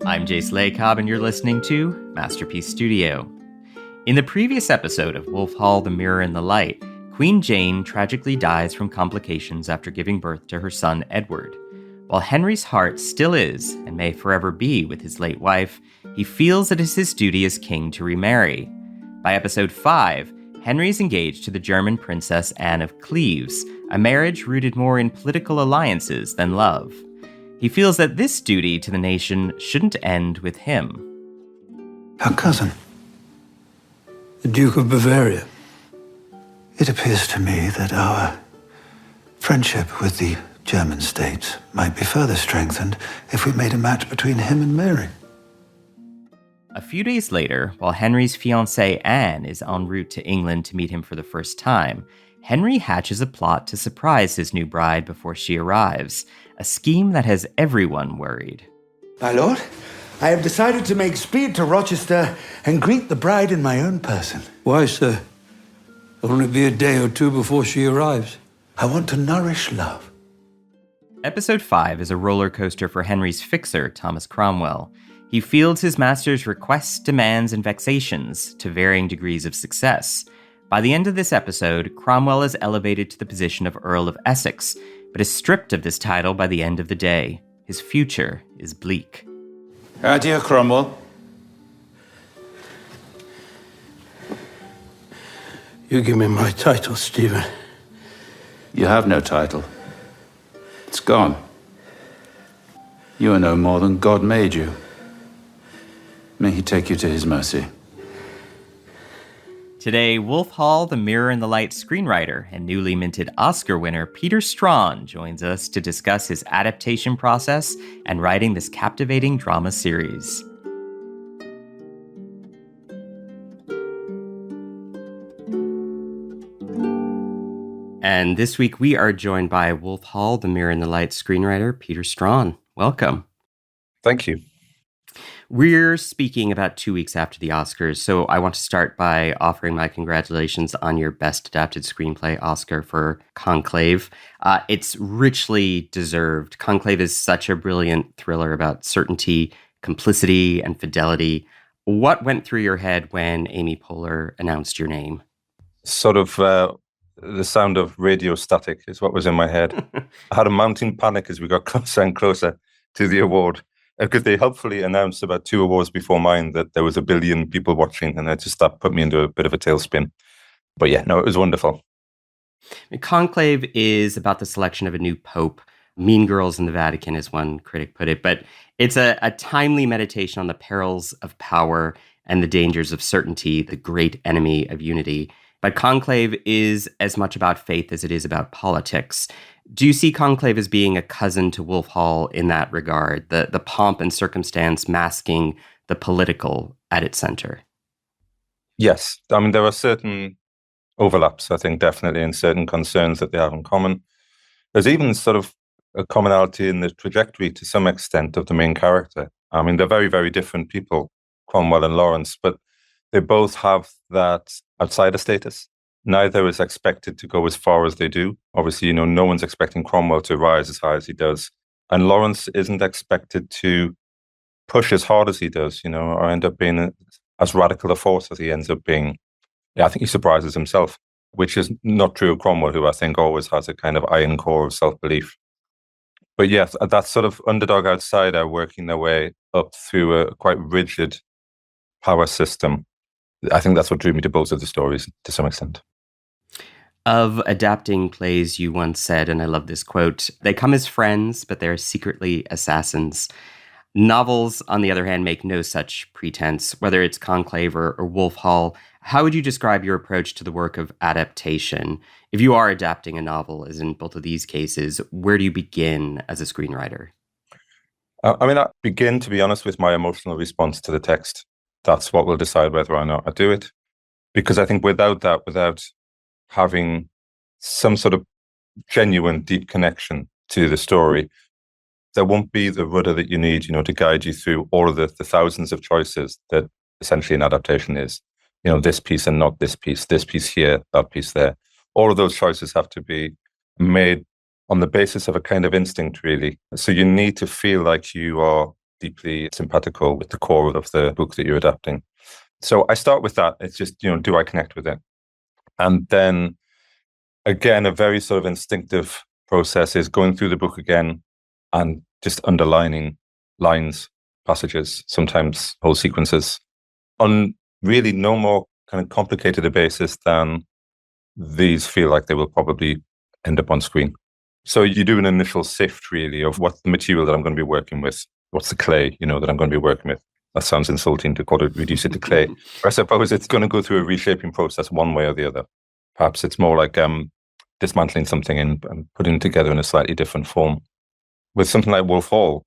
I'm Jace Lacob, and you're listening to Masterpiece Studio. In the previous episode of Wolf Hall, The Mirror and the Light, Queen Jane tragically dies from complications after giving birth to her son Edward. While Henry's heart still is, and may forever be, with his late wife, he feels it is his duty as king to remarry. By episode 5, Henry is engaged to the German princess Anne of Cleves, a marriage rooted more in political alliances than love. He feels that this duty to the nation shouldn't end with him. Our cousin, the Duke of Bavaria. It appears to me that our friendship with the German states might be further strengthened if we made a match between him and Mary. A few days later, while Henry's fiancée Anne is en route to England to meet him for the first time, Henry hatches a plot to surprise his new bride before she arrives, a scheme that has everyone worried. My lord, I have decided to make speed to Rochester and greet the bride in my own person. Why, sir? It'll only be a day or two before she arrives. I want to nourish love. Episode 5 is a roller coaster for Henry's fixer, Thomas Cromwell. He fields his master's requests, demands, and vexations to varying degrees of success. By the end of this episode, Cromwell is elevated to the position of Earl of Essex, but is stripped of this title by the end of the day. His future is bleak. Dear Cromwell. You give me my title, Stephen. You have no title. It's gone. You are no more than God made you. May he take you to his mercy. Today, Wolf Hall, The Mirror and the Light screenwriter and newly minted Oscar winner Peter Straughan joins us to discuss his adaptation process and writing this captivating drama series. And this week we are joined by Wolf Hall, The Mirror and the Light screenwriter Peter Straughan. Welcome. Thank you. We're speaking about 2 weeks after the Oscars, so I want to start by offering my congratulations on your Best Adapted Screenplay Oscar for Conclave. It's richly deserved. Conclave is such a brilliant thriller about certainty, complicity, and fidelity. What went through your head when Amy Poehler announced your name? Sort of the sound of radio static is what was in my head. I had a mounting panic as we got closer and closer to the award. Because they helpfully announced about 2 awards before mine that there was 1 billion people watching, and that put me into a bit of a tailspin. But yeah, no, it was wonderful. Conclave is about the selection of a new pope. Mean Girls in the Vatican, as one critic put it. But it's a timely meditation on the perils of power and the dangers of certainty, the great enemy of unity. But Conclave is as much about faith as it is about politics. Do you see Conclave as being a cousin to Wolf Hall in that regard, the pomp and circumstance masking the political at its center? Yes. I mean, there are certain overlaps, I think, definitely, and certain concerns that they have in common. There's even sort of a commonality in the trajectory to some extent of the main character. I mean, they're very, very different people, Cromwell and Lawrence, but they both have that outsider status. Neither is expected to go as far as they do. Obviously, no one's expecting Cromwell to rise as high as he does. And Lawrence isn't expected to push as hard as he does, or end up being as radical a force as he ends up being. Yeah, I think he surprises himself, which is not true of Cromwell, who I think always has a kind of iron core of self-belief. But yes, that sort of underdog outsider working their way up through a quite rigid power system. I think that's what drew me to both of the stories to some extent. Of adapting plays, you once said, and I love this quote, "They come as friends, but they're secretly assassins." Novels, on the other hand, make no such pretense, whether it's Conclave or Wolf Hall. How would you describe your approach to the work of adaptation? If you are adapting a novel, as in both of these cases, where do you begin as a screenwriter? I begin, to be honest, with my emotional response to the text. That's what will decide whether or not I do it. Because I think without having some sort of genuine, deep connection to the story, there won't be the rudder that you need, to guide you through all of the thousands of choices that essentially an adaptation is. This piece and not this piece here, that piece there. All of those choices have to be made on the basis of a kind of instinct, really. So you need to feel like you are deeply simpatical with the core of the book that you're adapting. So I start with that. It's just, do I connect with it? And then, again, a very sort of instinctive process is going through the book again and just underlining lines, passages, sometimes whole sequences, on really no more kind of complicated a basis than these feel like they will probably end up on screen. So you do an initial sift, really, of what's the material that I'm going to be working with, what's the clay, that I'm going to be working with. That sounds insulting to call it, reduce it to clay. I suppose it's going to go through a reshaping process one way or the other. Perhaps it's more like dismantling something and putting it together in a slightly different form. With something like Wolf Hall,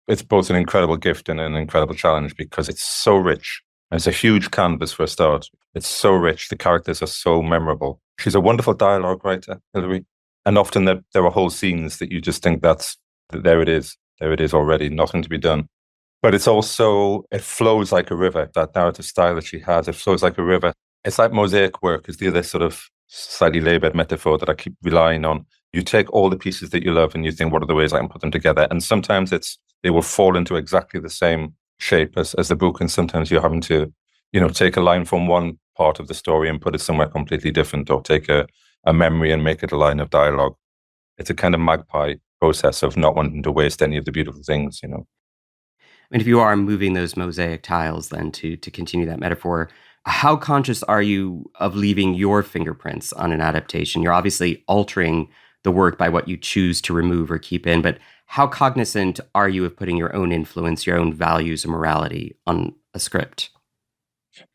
it's both an incredible gift and an incredible challenge because it's so rich. And it's a huge canvas for a start. It's so rich. The characters are so memorable. She's a wonderful dialogue writer, Hilary. And often there are whole scenes that you just think there it is. There it is already, nothing to be done. But it's also, it flows like a river. That narrative style that she has, it flows like a river. It's like mosaic work is the other sort of slightly labored metaphor that I keep relying on. You take all the pieces that you love and you think, what are the ways I can put them together? And sometimes they will fall into exactly the same shape as the book. And sometimes you're having to, take a line from one part of the story and put it somewhere completely different, or take a memory and make it a line of dialogue. It's a kind of magpie process of not wanting to waste any of the beautiful things, And if you are moving those mosaic tiles, then to continue that metaphor, how conscious are you of leaving your fingerprints on an adaptation? You're obviously altering the work by what you choose to remove or keep in, but how cognizant are you of putting your own influence, your own values or morality on a script?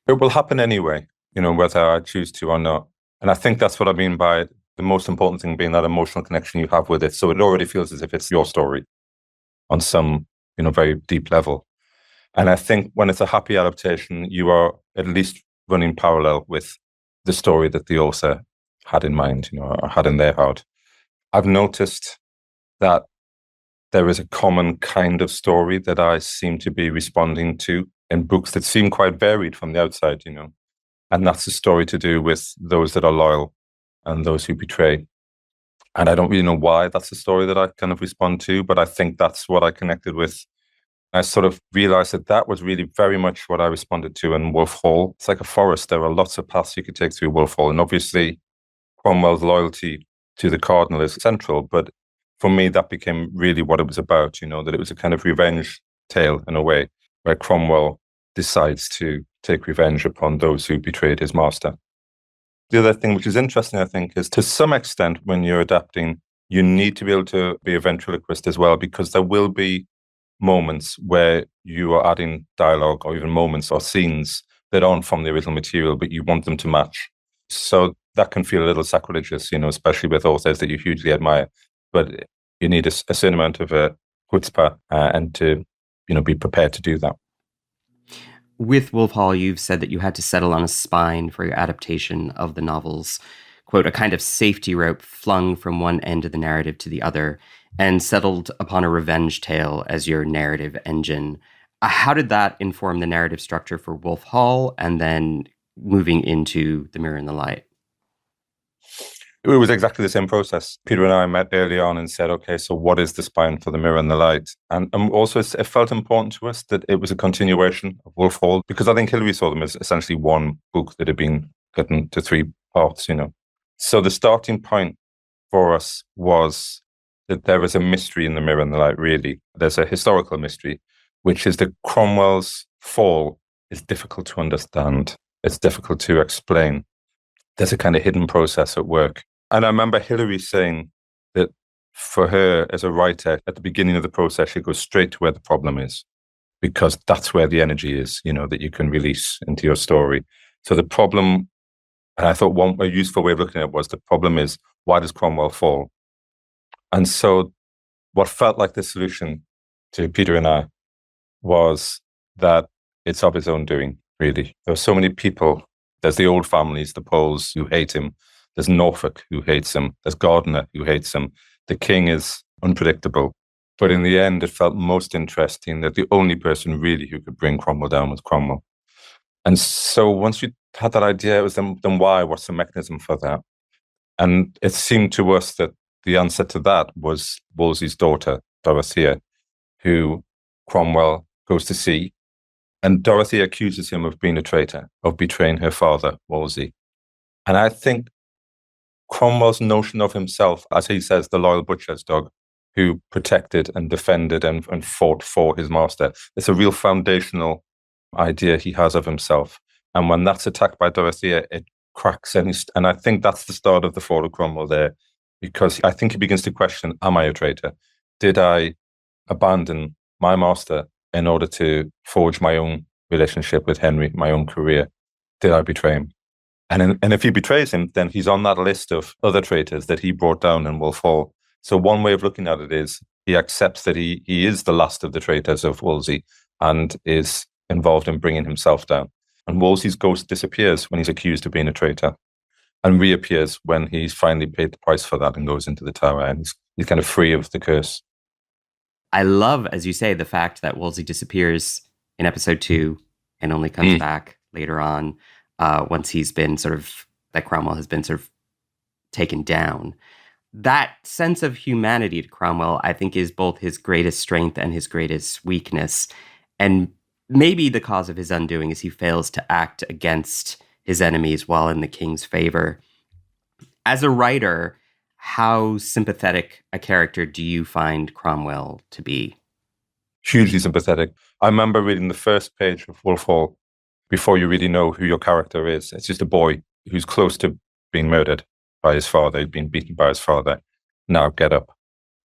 It will happen anyway, whether I choose to or not. And I think that's what I mean by the most important thing being that emotional connection you have with it. So it already feels as if it's your story on some, very deep level. And I think when it's a happy adaptation, you are at least running parallel with the story that the author had in mind, or had in their heart. I've noticed that there is a common kind of story that I seem to be responding to in books that seem quite varied from the outside, and that's a story to do with those that are loyal and those who betray. And I don't really know why that's the story that I kind of respond to, but I think that's what I connected with. I sort of realized that was really very much what I responded to in Wolf Hall. It's like a forest. There are lots of paths you could take through Wolf Hall. And obviously, Cromwell's loyalty to the cardinal is central. But for me, that became really what it was about, that it was a kind of revenge tale in a way, where Cromwell decides to take revenge upon those who betrayed his master. The other thing which is interesting, I think, is to some extent when you're adapting, you need to be able to be a ventriloquist as well, because there will be moments where you are adding dialogue or even moments or scenes that aren't from the original material, but you want them to match. So that can feel a little sacrilegious, especially with authors that you hugely admire. But you need a certain amount of chutzpah and to, be prepared to do that. With Wolf Hall, you've said that you had to settle on a spine for your adaptation of the novels, quote, a kind of safety rope flung from one end of the narrative to the other, and settled upon a revenge tale as your narrative engine. How did that inform the narrative structure for Wolf Hall and then moving into The Mirror and the Light? It was exactly the same process. Peter and I met early on and said, okay, so what is the spine for The Mirror and the Light? And also it felt important to us that it was a continuation of Wolf Hall, because I think Hilary saw them as essentially one book that had been cut into three parts, So the starting point for us was that there is a mystery in The Mirror and the Light, really. There's a historical mystery, which is that Cromwell's fall is difficult to understand. It's difficult to explain. There's a kind of hidden process at work. And I remember Hilary saying that for her as a writer, at the beginning of the process, she goes straight to where the problem is, because that's where the energy is, that you can release into your story. So the problem, and I thought a useful way of looking at it was, the problem is, why does Cromwell fall? And so what felt like the solution to Peter and I was that it's of his own doing, really. There are so many people. There's the old families, the Poles, who hate him. There's Norfolk, who hates him. There's Gardiner, who hates him. The king is unpredictable. But in the end, it felt most interesting that the only person really who could bring Cromwell down was Cromwell. And so once you had that idea, it was then why? What's the mechanism for that? And it seemed to us that the answer to that was Wolsey's daughter, Dorothea, who Cromwell goes to sea, and Dorothy accuses him of being a traitor, of betraying her father, Wolsey. And I think Cromwell's notion of himself, as he says, the loyal butcher's dog, who protected and defended and fought for his master, it's a real foundational idea he has of himself. And when that's attacked by Dorothea, it cracks. And I think that's the start of the fall of Cromwell there, because I think he begins to question, am I a traitor? Did I abandon my master in order to forge my own relationship with Henry, my own career? Did I betray him? And if he betrays him, then he's on that list of other traitors that he brought down in Wolf Hall. So one way of looking at it is he accepts that he is the last of the traitors of Wolsey and is involved in bringing himself down. And Wolsey's ghost disappears when he's accused of being a traitor and reappears when he's finally paid the price for that and goes into the tower, and he's kind of free of the curse. I love, as you say, the fact that Wolsey disappears in episode 2 and only comes back later on once he's been that Cromwell has been sort of taken down. That sense of humanity to Cromwell, I think, is both his greatest strength and his greatest weakness. And maybe the cause of his undoing is he fails to act against his enemies while in the king's favor. As a writer, how sympathetic a character do you find Cromwell to be? Hugely sympathetic. I remember reading the first page of Wolf Hall before you really know who your character is. It's just a boy who's close to being murdered by his father. He'd been beaten by his father. Now get up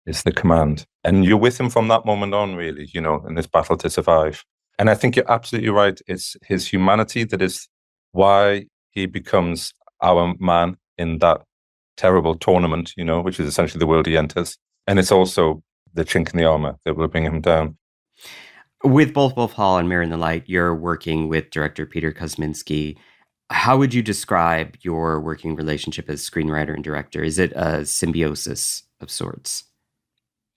is the command. And you're with him from that moment on, really, in this battle to survive. And I think you're absolutely right. It's his humanity that is why he becomes our man in that terrible tournament, which is essentially the world he enters. And it's also the chink in the armor that will bring him down. With both Wolf Hall and Mirror in the Light, you're working with director Peter Kosminski. How would you describe your working relationship as screenwriter and director? Is it a symbiosis of sorts?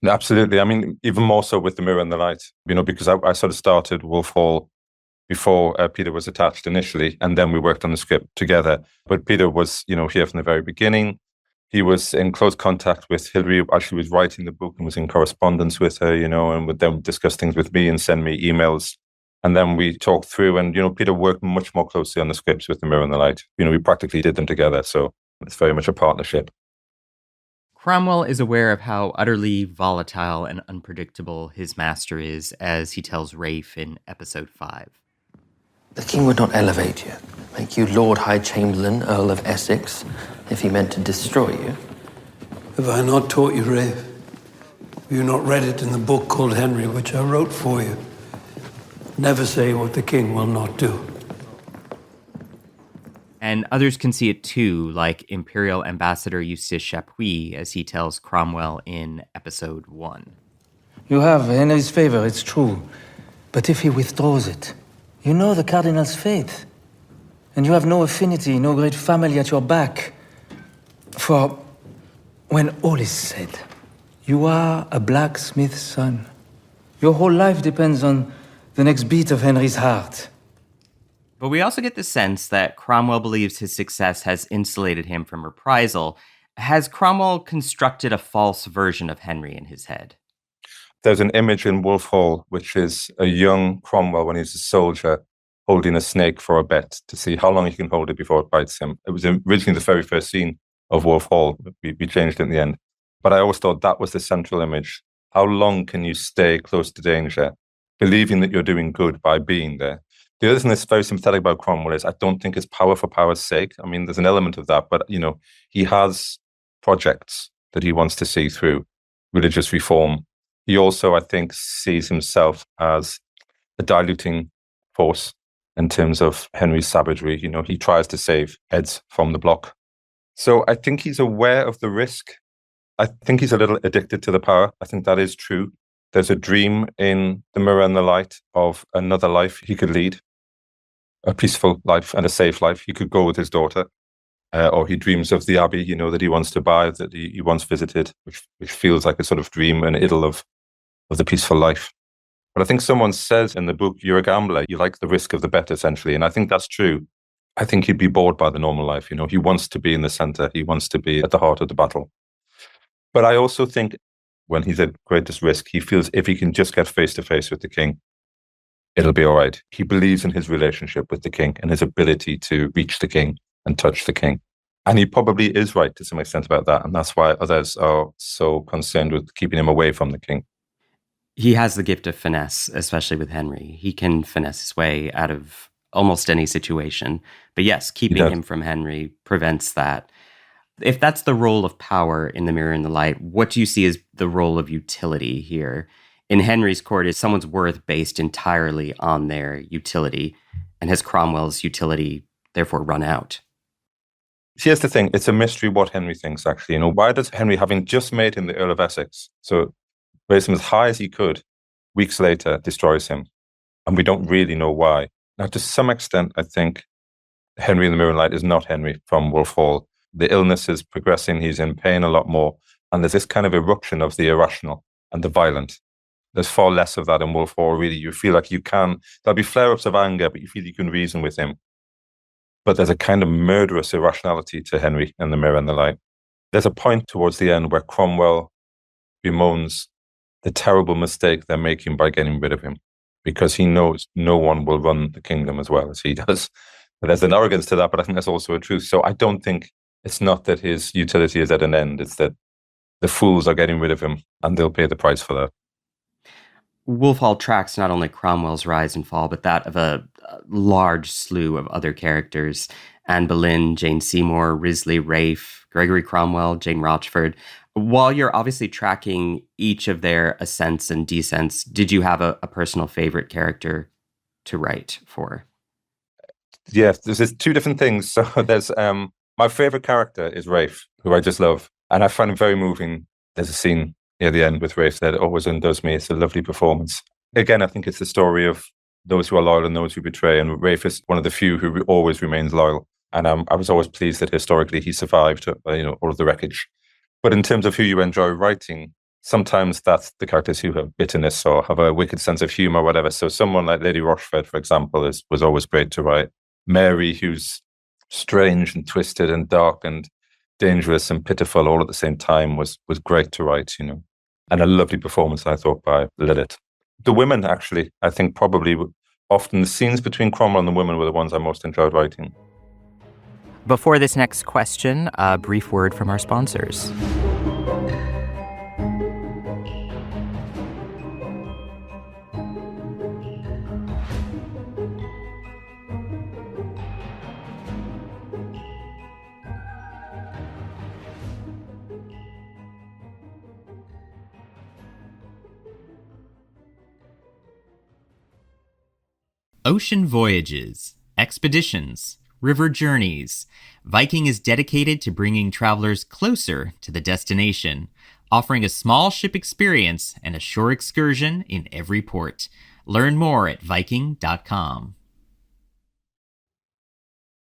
Absolutely. I mean, even more so with The Mirror in the Light, because I sort of started Wolf Hall before Peter was attached initially, and then we worked on the script together. But Peter was, here from the very beginning. He was in close contact with Hilary as she was writing the book and was in correspondence with her, and would then discuss things with me and send me emails. And then we talked through, and, Peter worked much more closely on the scripts with The Mirror in the Light. We practically did them together. So it's very much a partnership. Cromwell is aware of how utterly volatile and unpredictable his master is, as he tells Rafe in episode 5. The king would not elevate you, make you Lord High Chamberlain, Earl of Essex, if he meant to destroy you. Have I not taught you, Rafe? Have you not read it in the book called Henry, which I wrote for you? Never say what the king will not do. And others can see it too, like Imperial Ambassador Eustace Chapuis, as he tells Cromwell in episode 1. You have Henry's favor, it's true. But if he withdraws it, you know the cardinal's fate. And you have no affinity, no great family at your back. For when all is said, you are a blacksmith's son. Your whole life depends on the next beat of Henry's heart. But we also get the sense that Cromwell believes his success has insulated him from reprisal. Has Cromwell constructed a false version of Henry in his head? There's an image in Wolf Hall, which is a young Cromwell when he's a soldier holding a snake for a bet to see how long he can hold it before it bites him. It was originally the very first scene of Wolf Hall. We changed it in the end. But I always thought that was the central image. How long can you stay close to danger, believing that you're doing good by being there? The other thing that's very sympathetic about Cromwell is I don't think it's power for power's sake. I mean, there's an element of that, but, he has projects that he wants to see through, religious reform. He also, I think, sees himself as a diluting force in terms of Henry's savagery. He tries to save heads from the block. So I think he's aware of the risk. I think he's a little addicted to the power. I think that is true. There's a dream in The Mirror and the Light of another life he could lead, a peaceful life and a safe life. He could go with his daughter, or he dreams of the abbey, that he wants to buy, that he once visited, which feels like a sort of dream, an idyll of the peaceful life. But I think someone says in the book, you're a gambler. You like the risk of the bet, essentially. And I think that's true. I think he'd be bored by the normal life. He wants to be in the center. He wants to be at the heart of the battle. But I also think when he's at greatest risk, he feels if he can just get face to face with the king, it'll be all right. He believes in his relationship with the king and his ability to reach the king and touch the king. And he probably is right to some extent about that. And that's why others are so concerned with keeping him away from the king. He has the gift of finesse, especially with Henry. He can finesse his way out of almost any situation. But yes, keeping him from Henry prevents that. If that's the role of power in The Mirror and the Light, what do you see as the role of utility here? In Henry's court, is someone's worth based entirely on their utility? And has Cromwell's utility therefore run out? Here's the thing. It's a mystery what Henry thinks, actually. Why does Henry, having just made him the Earl of Essex, so raised him as high as he could, weeks later destroys him? And we don't really know why. Now, to some extent, I think Henry in The Mirror and Light is not Henry from Wolf Hall. The illness is progressing. He's in pain a lot more. And there's this kind of eruption of the irrational and the violent. There's far less of that in Wolf Hall, really. You feel like there'll be flare-ups of anger, but you feel you can reason with him. But there's a kind of murderous irrationality to Henry in The Mirror and the Light. There's a point towards the end where Cromwell bemoans the terrible mistake they're making by getting rid of him, because he knows no one will run the kingdom as well as he does. But there's an arrogance to that, but I think that's also a truth. So I don't think it's not that his utility is at an end. It's that the fools are getting rid of him, and they'll pay the price for that. Wolf Hall tracks not only Cromwell's rise and fall, but that of a large slew of other characters. Anne Boleyn, Jane Seymour, Risley, Rafe, Gregory Cromwell, Jane Rochford. While you're obviously tracking each of their ascents and descents, did you have a personal favorite character to write for? Yeah, there's two different things. So there's my favorite character is Rafe, who I just love. And I find him very moving. There's a scene near the end with Rafe that always undoes me. It's a lovely performance. Again, I think it's the story of those who are loyal and those who betray. And Rafe is one of the few who always remains loyal. And I was always pleased that historically he survived, all of the wreckage. But in terms of who you enjoy writing, sometimes that's the characters who have bitterness or have a wicked sense of humor or whatever. So someone like Lady Rochford, for example, was always great to write. Mary, who's strange and twisted and dark and dangerous and pitiful all at the same time, was great to write, And a lovely performance, I thought, by Lilith. The women, actually, I think probably often the scenes between Cromwell and the women were the ones I most enjoyed writing. Before this next question, a brief word from our sponsors. Ocean voyages, expeditions, river journeys. Viking is dedicated to bringing travelers closer to the destination, offering a small ship experience and a shore excursion in every port. Learn more at Viking.com.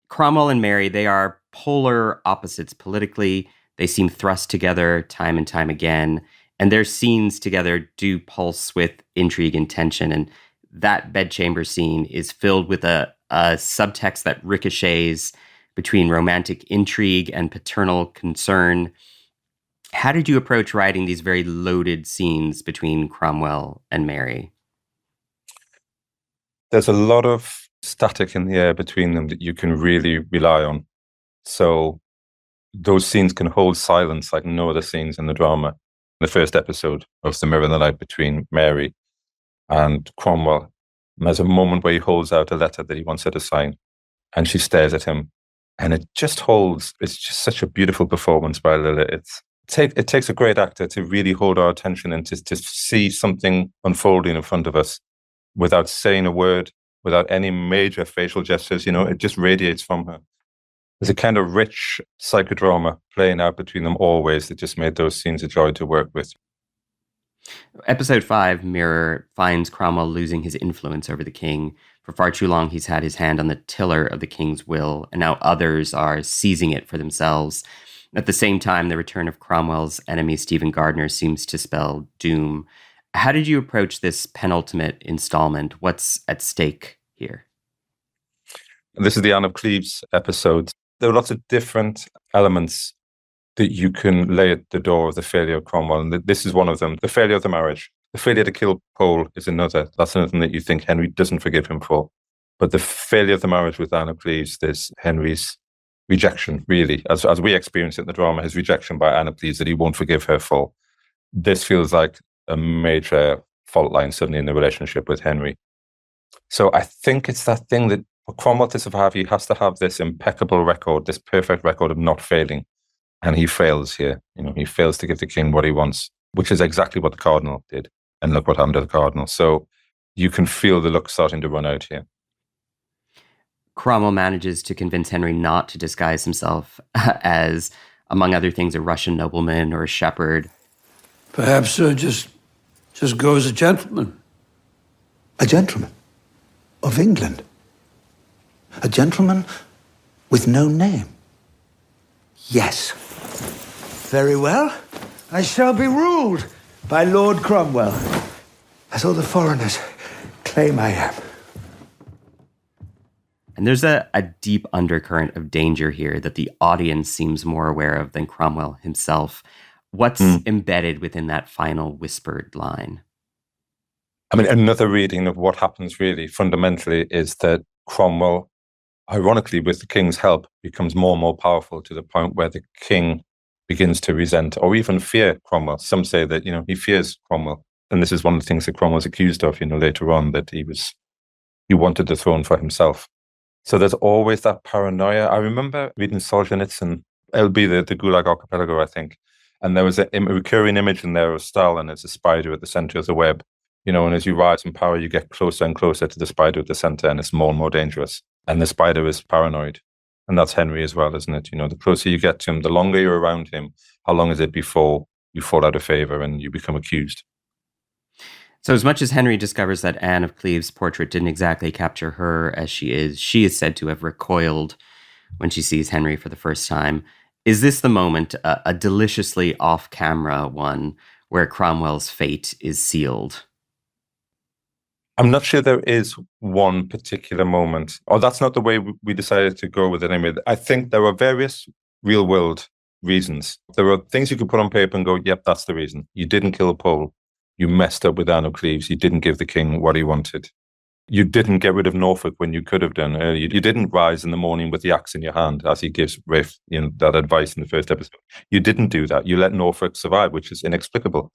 Cromwell and Mary, they are polar opposites politically. They seem thrust together time and time again, and their scenes together do pulse with intrigue and tension. And that bedchamber scene is filled with a subtext that ricochets between romantic intrigue and paternal concern. How did you approach writing these very loaded scenes between Cromwell and Mary? There's a lot of static in the air between them that you can really rely on. So those scenes can hold silence like no other scenes in the drama. The first episode of The Mirror and the Light between Mary and Cromwell, and there's a moment where he holds out a letter that he wants her to sign, and she stares at him, and it just holds. It's just such a beautiful performance by Lila. It takes a great actor to really hold our attention and to see something unfolding in front of us without saying a word, without any major facial gestures. It just radiates from her. There's a kind of rich psychodrama playing out between them always that just made those scenes a joy to work with. Episode 5, Mirror, finds Cromwell losing his influence over the king. For far too long, he's had his hand on the tiller of the king's will, and now others are seizing it for themselves. At the same time, the return of Cromwell's enemy, Stephen Gardiner, seems to spell doom. How did you approach this penultimate installment? What's at stake here? This is the Anne of Cleves episode. There are lots of different elements that you can lay at the door of the failure of Cromwell. And this is one of them. The failure of the marriage. The failure to kill Pole is another. That's another that you think Henry doesn't forgive him for. But the failure of the marriage with Anne of Cleves, there's Henry's rejection, really, as we experience it in the drama, his rejection by Anne of Cleves that he won't forgive her for. This feels like a major fault line suddenly in the relationship with Henry. So I think it's that thing that for Cromwell to survive, he has to have this impeccable record, this perfect record of not failing. And he fails here. He fails to give the king what he wants, which is exactly what the cardinal did. And look what happened to the cardinal. So you can feel the luck starting to run out here. Cromwell manages to convince Henry not to disguise himself as, among other things, a Russian nobleman or a shepherd. Perhaps just go as a gentleman. A gentleman of England. A gentleman with no name. Yes. Very well. I shall be ruled by Lord Cromwell, as all the foreigners claim I am. And there's a deep undercurrent of danger here that the audience seems more aware of than Cromwell himself. What's embedded within that final whispered line? I mean, another reading of what happens really fundamentally is that Cromwell, ironically, with the king's help, becomes more and more powerful to the point where the king begins to resent or even fear Cromwell. Some say that, he fears Cromwell. And this is one of the things that Cromwell's accused of, later on, that he wanted the throne for himself. So there's always that paranoia. I remember reading Solzhenitsyn, it'll be the Gulag Archipelago, I think. And there was a recurring image in there of Stalin as a spider at the center of the web. And as you rise in power, you get closer and closer to the spider at the center, and it's more and more dangerous. And the spider is paranoid. And that's Henry as well, isn't it? The closer you get to him, the longer you're around him, how long is it before you fall out of favor and you become accused? So as much as Henry discovers that Anne of Cleves' portrait didn't exactly capture her as she is said to have recoiled when she sees Henry for the first time. Is this the moment, a deliciously off-camera one, where Cromwell's fate is sealed? I'm not sure there is one particular moment, or that's not the way we decided to go with it anyway. I think there are various real-world reasons. There are things you could put on paper and go, yep, that's the reason. You didn't kill Pole. You messed up with Anne of Cleves. You didn't give the king what he wanted. You didn't get rid of Norfolk when you could have done. You didn't rise in the morning with the axe in your hand, as he gives Rafe that advice in the first episode. You didn't do that. You let Norfolk survive, which is inexplicable.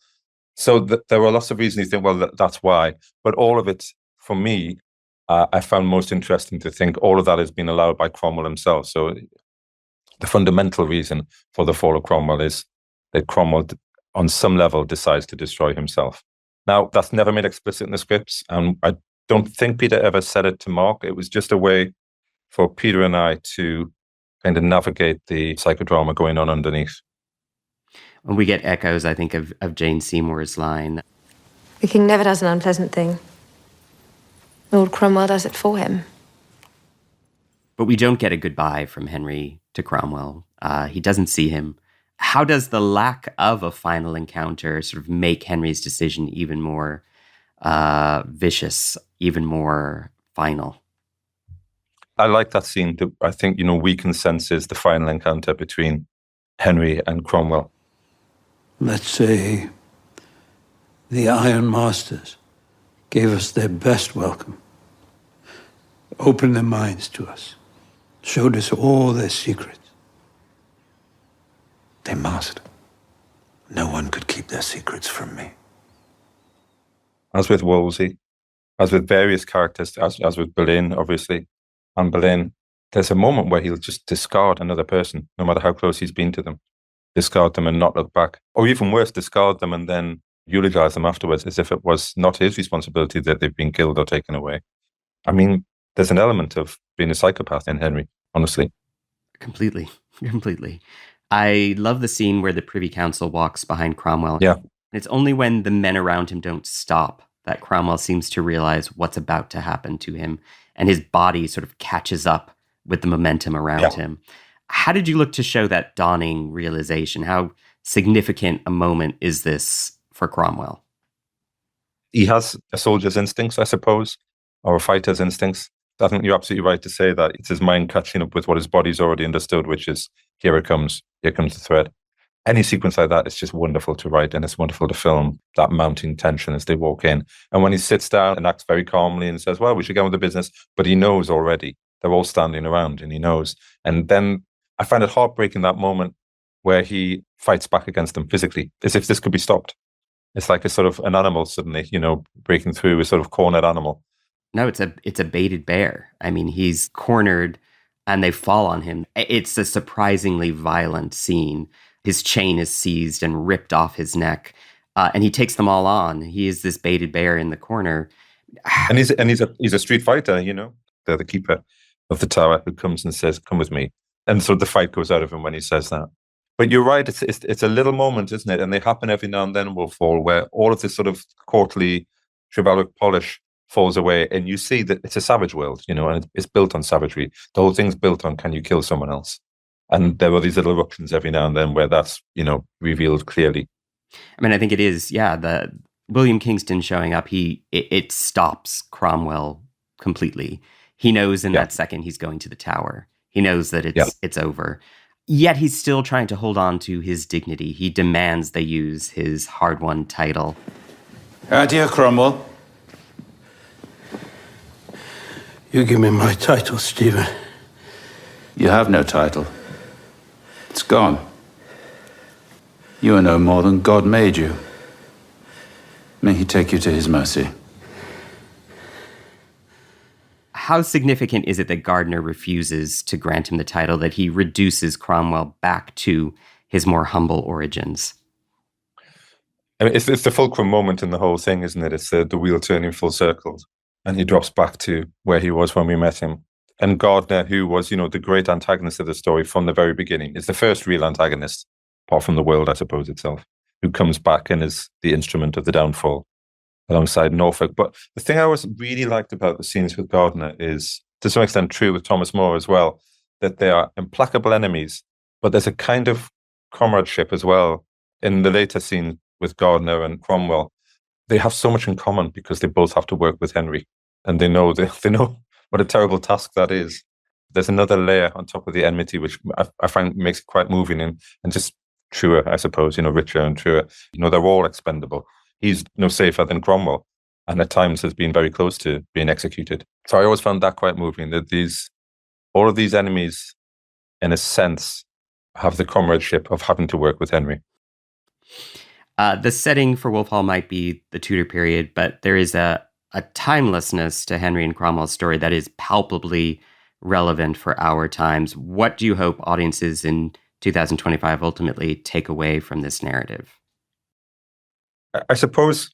So there are lots of reasons you think, well, that's why. But all of it, for me, I found most interesting to think all of that has been allowed by Cromwell himself. So the fundamental reason for the fall of Cromwell is that Cromwell, on some level, decides to destroy himself. Now, that's never made explicit in the scripts, and I don't think Peter ever said it to Mark. It was just a way for Peter and I to kind of navigate the psychodrama going on underneath. When we get echoes, I think, of Jane Seymour's line. The king never does an unpleasant thing. Lord Cromwell does it for him. But we don't get a goodbye from Henry to Cromwell. He doesn't see him. How does the lack of a final encounter sort of make Henry's decision even more vicious, even more final? I like that scene. I think, we can sense is the final encounter between Henry and Cromwell. Let's say the Iron Masters gave us their best welcome, opened their minds to us, showed us all their secrets. They must. No one could keep their secrets from me. As with Wolsey, as with various characters, as with Boleyn, obviously, and Boleyn, there's a moment where he'll just discard another person, no matter how close he's been to them. Discard them and not look back. Or even worse, discard them and then eulogize them afterwards as if it was not his responsibility that they've been killed or taken away. I mean, there's an element of being a psychopath in Henry, honestly. Completely. I love the scene where the Privy Council walks behind Cromwell. Yeah. It's only when the men around him don't stop that Cromwell seems to realize what's about to happen to him, and his body sort of catches up with the momentum around him. How did you look to show that dawning realization? How significant a moment is this for Cromwell? He has a soldier's instincts, I suppose, or a fighter's instincts. I think you're absolutely right to say that it's his mind catching up with what his body's already understood, which is, here it comes the threat. any sequence like that is just wonderful to write, and it's wonderful to film, that mounting tension as they walk in. And when he sits down and acts very calmly and says, well, we should get on with the business, but he knows already. They're all standing around and he knows. And then I find it heartbreaking, that moment where he fights back against them physically, as if this could be stopped. It's like a sort of an animal suddenly, breaking through, a sort of cornered animal. No, it's a baited bear. I mean, he's cornered and they fall on him. It's a surprisingly violent scene. His chain is seized and ripped off his neck, and he takes them all on. He is this baited bear in the corner. And he's a street fighter, They're the keeper of the tower who comes and says, come with me. And so the fight goes out of him when he says that. But you're right, it's a little moment, isn't it? And they happen every now and then, Wolfhall, where all of this sort of courtly, chivalric polish falls away, and you see that it's a savage world, and it's built on savagery. The whole thing's built on, can you kill someone else? And there are these little eruptions every now and then where that's, revealed clearly. I mean, I think it is, the William Kingston showing up, it stops Cromwell completely. He knows in that second he's going to the tower. He knows that it's over. Yet he's still trying to hold on to his dignity. He demands they use his hard-won title. Dear Cromwell. You give me my title, Stephen. You have no title. It's gone. You are no more than God made you. May he take you to his mercy. How significant is it that Gardner refuses to grant him the title, that he reduces Cromwell back to his more humble origins? I mean, it's the fulcrum moment in the whole thing, isn't it? It's the wheel turning full circle, and he drops back to where he was when we met him. And Gardner, who was, the great antagonist of the story from the very beginning, is the first real antagonist, apart from the world, I suppose, itself, who comes back and is the instrument of the downfall alongside Norfolk. But the thing I always really liked about the scenes with Gardner is, to some extent, true with Thomas More as well, that they are implacable enemies, but there's a kind of comradeship as well. In the later scene with Gardner and Cromwell, they have so much in common because they both have to work with Henry, and they know what a terrible task that is. There's another layer on top of the enmity, which I find makes it quite moving and just truer, I suppose, richer and truer. They're all expendable. He's no safer than Cromwell, and at times has been very close to being executed. So I always found that quite moving, that all of these enemies, in a sense, have the comradeship of having to work with Henry. The setting for Wolfhall might be the Tudor period, but there is a timelessness to Henry and Cromwell's story that is palpably relevant for our times. What do you hope audiences in 2025 ultimately take away from this narrative? I suppose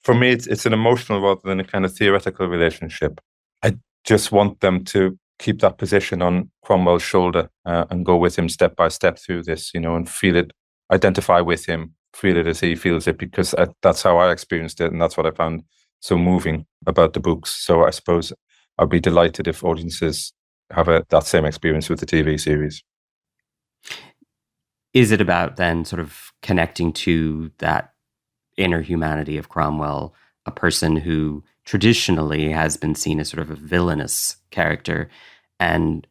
for me, it's an emotional rather than a kind of theoretical relationship. I just want them to keep that position on Cromwell's shoulder and go with him step by step through this, and feel it, identify with him, feel it as he feels it, because that's how I experienced it, and that's what I found so moving about the books. So I suppose I'd be delighted if audiences have that same experience with the TV series. Is it about then sort of connecting to that inner humanity of Cromwell, a person who traditionally has been seen as sort of a villainous character, and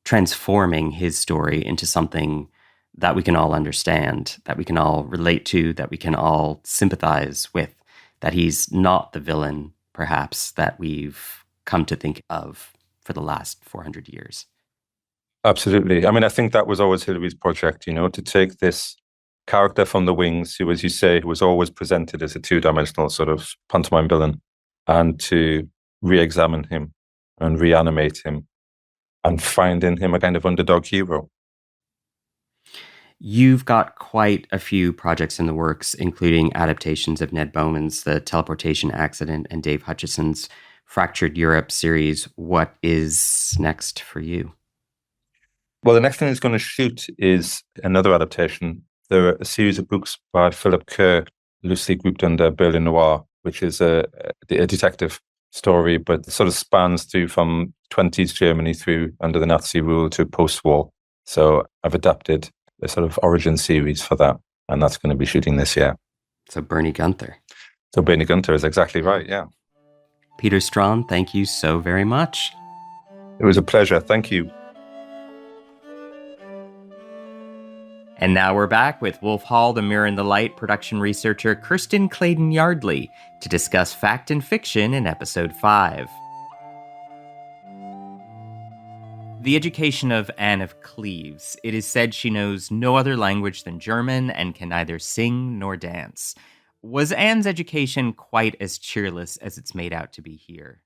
transforming his story into something that we can all understand, that we can all relate to, that we can all sympathize with, that he's not the villain, perhaps, that we've come to think of for the last 400 years? Absolutely. I mean, I think that was always Hilary's project, to take this character from the wings, who, as you say, was always presented as a two-dimensional sort of pantomime villain, and to re-examine him and reanimate him and find in him a kind of underdog hero. You've got quite a few projects in the works, including adaptations of Ned Bowman's The Teleportation Accident and Dave Hutchison's Fractured Europe series. What is next for you? Well, the next thing he's going to shoot is another adaptation. There are a series of books by Philip Kerr, loosely grouped under Berlin Noir, which is a detective story, but sort of spans through from 20s Germany through under the Nazi rule to post-war. So I've adapted a sort of origin series for that, and that's going to be shooting this year. So Bernie Gunther. So Bernie Gunther is exactly right, yeah. Peter Straughan, thank you so very much. It was a pleasure. Thank you. And now we're back with Wolf Hall, The Mirror and the Light production researcher Kirsten Clayton Yardley to discuss fact and fiction in episode 5. The education of Anne of Cleves. It is said she knows no other language than German and can neither sing nor dance. Was Anne's education quite as cheerless as it's made out to be here?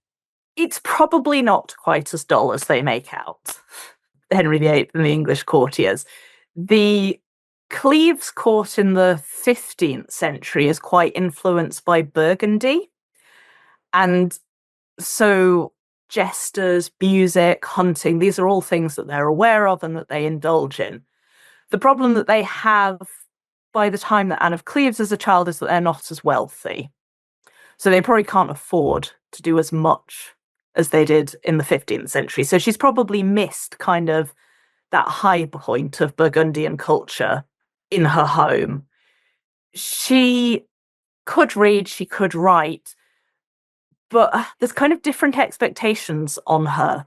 It's probably not quite as dull as they make out. Henry VIII and the English courtiers. The Cleves court in the 15th century is quite influenced by Burgundy. And so jesters, music, hunting, these are all things that they're aware of and that they indulge in. The problem that they have by the time that Anne of Cleves is a child is that they're not as wealthy. So they probably can't afford to do as much as they did in the 15th century. So she's probably missed kind of that high point of Burgundian culture in her home. She could read, she could write, but there's kind of different expectations on her.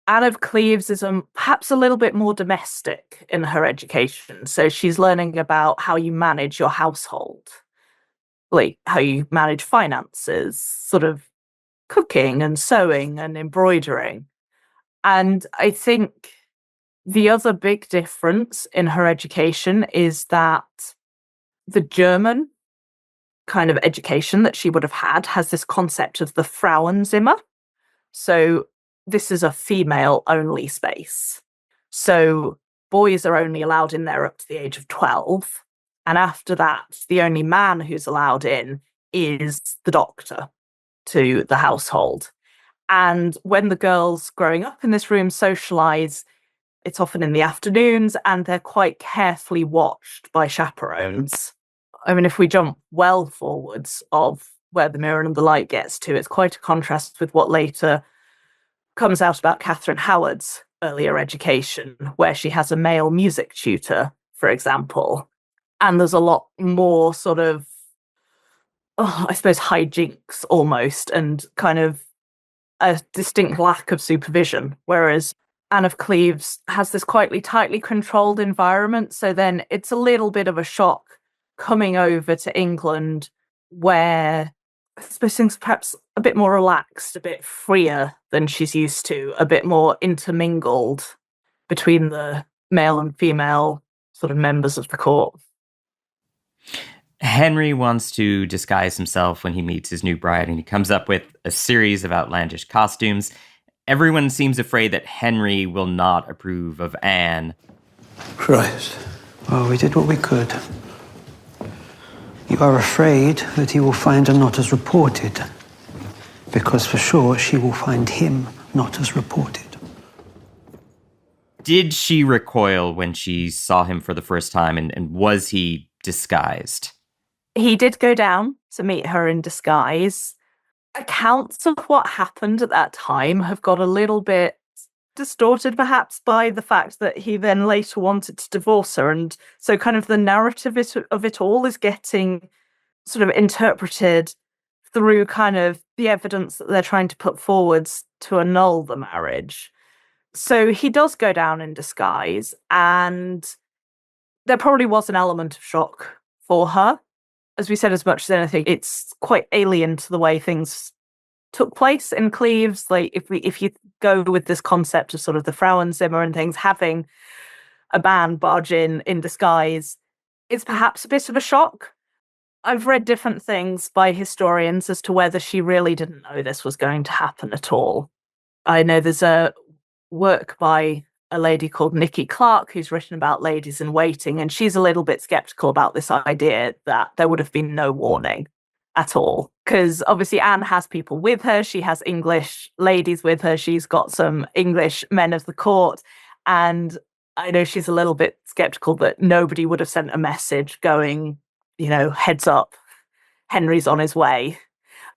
Anne of Cleves is perhaps a little bit more domestic in her education. So she's learning about how you manage your household, like how you manage finances, sort of cooking and sewing and embroidering. And I think the other big difference in her education is that the German kind of education that she would have had has this concept of the Frauenzimmer. So this is a female-only space. So boys are only allowed in there up to the age of 12. And after that, the only man who's allowed in is the doctor to the household. And when the girls growing up in this room socialise, it's often in the afternoons, and they're quite carefully watched by chaperones. I mean, if we jump well forwards of where The Mirror and the Light gets to, it's quite a contrast with what later comes out about Catherine Howard's earlier education, where she has a male music tutor, for example. And there's a lot more sort of, I suppose, hijinks almost, and kind of a distinct lack of supervision, whereas Anne of Cleves has this quite tightly controlled environment. So then it's a little bit of a shock coming over to England, where I suppose things are perhaps a bit more relaxed, a bit freer than she's used to, a bit more intermingled between the male and female sort of members of the court. Henry wants to disguise himself when he meets his new bride, and he comes up with a series of outlandish costumes. Everyone seems afraid that Henry will not approve of Anne. Right. Well, we did what we could. You are afraid that he will find her not as reported, because for sure she will find him not as reported. Did she recoil when she saw him for the first time, and was he disguised? He did go down to meet her in disguise. Accounts of what happened at that time have got a little bit distorted, perhaps, by the fact that he then later wanted to divorce her. And so kind of the narrative of it all is getting sort of interpreted through kind of the evidence that they're trying to put forwards to annul the marriage. So he does go down in disguise, and there probably was an element of shock for her. As we said, as much as anything, it's quite alien to the way things took place in Cleves. Like if you go with this concept of sort of the Frauenzimmer and things, having a man barge in disguise, it's perhaps a bit of a shock. I've read different things by historians as to whether she really didn't know this was going to happen at all. I know there's a work by a lady called Nikki Clark who's written about ladies in waiting, and she's a little bit skeptical about this idea that there would have been no warning at all. Because obviously Anne has people with her, she has English ladies with her, she's got some English men of the court, and I know she's a little bit skeptical that nobody would have sent a message going, heads up, Henry's on his way,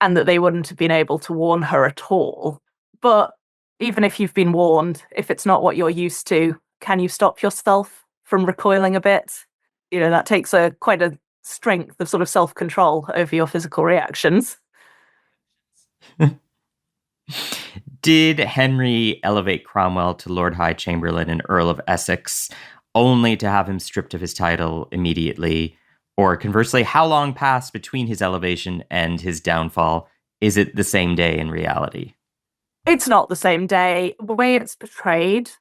and that they wouldn't have been able to warn her at all. But even if you've been warned, if it's not what you're used to, can you stop yourself from recoiling a bit? That takes quite a strength of sort of self-control over your physical reactions. Did Henry elevate Cromwell to Lord High Chamberlain and Earl of Essex only to have him stripped of his title immediately? Or conversely, how long passed between his elevation and his downfall? Is it the same day in reality? It's not the same day. The way it's portrayed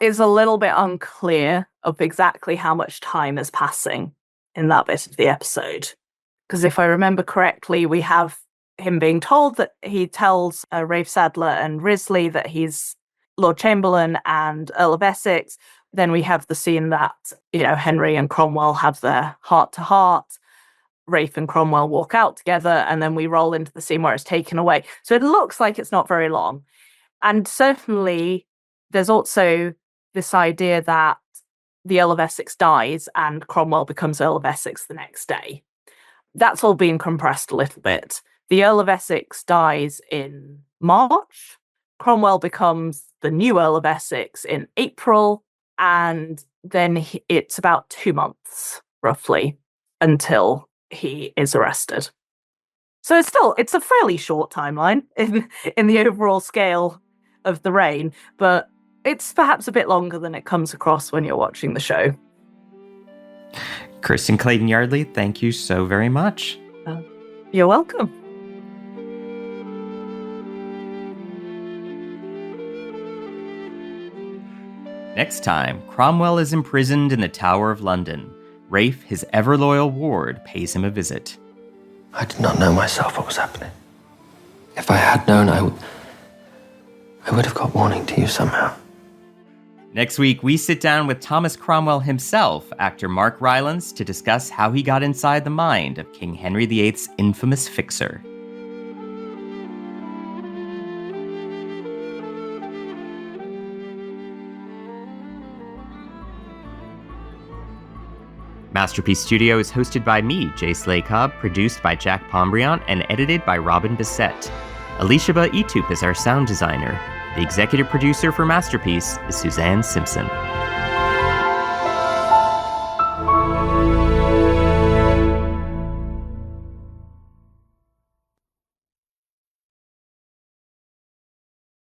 is a little bit unclear of exactly how much time is passing in that bit of the episode. Because if I remember correctly, we have him being told that he tells Rafe Sadler and Risley that he's Lord Chamberlain and Earl of Essex. Then we have the scene that, Henry and Cromwell have their heart-to-heart. Rafe and Cromwell walk out together, and then we roll into the scene where it's taken away. So it looks like it's not very long. And certainly there's also this idea that the Earl of Essex dies and Cromwell becomes Earl of Essex the next day. That's all been compressed a little bit. The Earl of Essex dies in March. Cromwell becomes the new Earl of Essex in April. And then it's about 2 months, roughly, until he is arrested. So it's a fairly short timeline in the overall scale of the reign, but it's perhaps a bit longer than it comes across when you're watching the show. Kirsten Clayton Yardley, thank you so very much. You're welcome. Next time, Cromwell is imprisoned in the Tower of London. Rafe, his ever-loyal ward, pays him a visit. I did not know myself what was happening. If I had known, I would have got warning to you somehow. Next week, we sit down with Thomas Cromwell himself, actor Mark Rylance, to discuss how he got inside the mind of King Henry VIII's infamous fixer. Masterpiece Studio is hosted by me, Jay Slay-Cobb, produced by Jack Pombriant, and edited by Robin Bissett. Alicia Etup is our sound designer. The executive producer for Masterpiece is Suzanne Simpson.